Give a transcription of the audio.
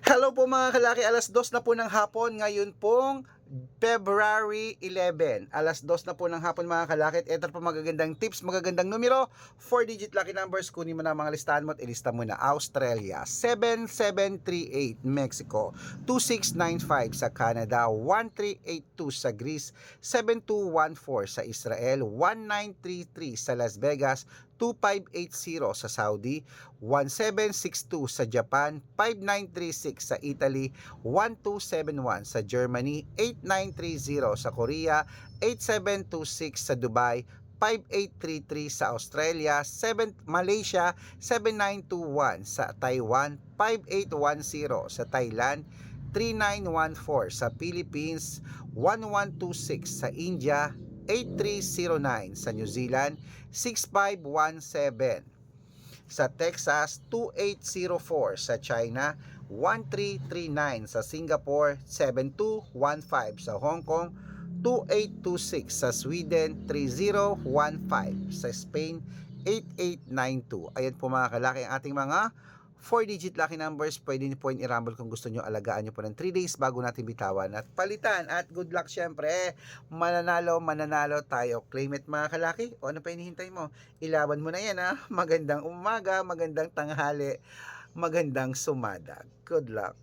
Hello po mga kalaki, alas 2 na po ng hapon ngayon pong February 11. Alas 2 na po ng hapon mga kalaki. Ito po magagandang tips, magagandang numero, 4-digit lucky numbers. Kunin mo na ang mga listahan mo at ilista mo na. Australia 7738, Mexico 2695 sa Canada, 1382 sa Greece, 7214 sa Israel, 1933 sa Las Vegas, 2580 sa Saudi, 1762 sa Japan, 5936 sa Italy, 1271 sa Germany, 8930 sa Korea, 8726 sa Dubai, 5833 sa Australia, Malaysia, 7921 sa Taiwan, 5810 sa Thailand, 3914 sa Philippines, 1126 sa India, 8309 sa New Zealand, 6517 sa Texas, 2804 sa China, 1339 sa Singapore, 7215 sa Hong Kong, 2826 sa Sweden, 3015 sa Spain, 8892. Ayan po mga kalaki ang ating mga 4-digit lucky numbers. Pwede niyo po yung i-rumble kung gusto nyo. Alagaan nyo po ng 3 days bago natin bitawan at palitan. At good luck syempre. Mananalo tayo. Claim it mga kalaki. O ano pa hinihintay mo? Ilaban mo na yan ha. Magandang umaga, magandang tanghali, magandang sumada. Good luck.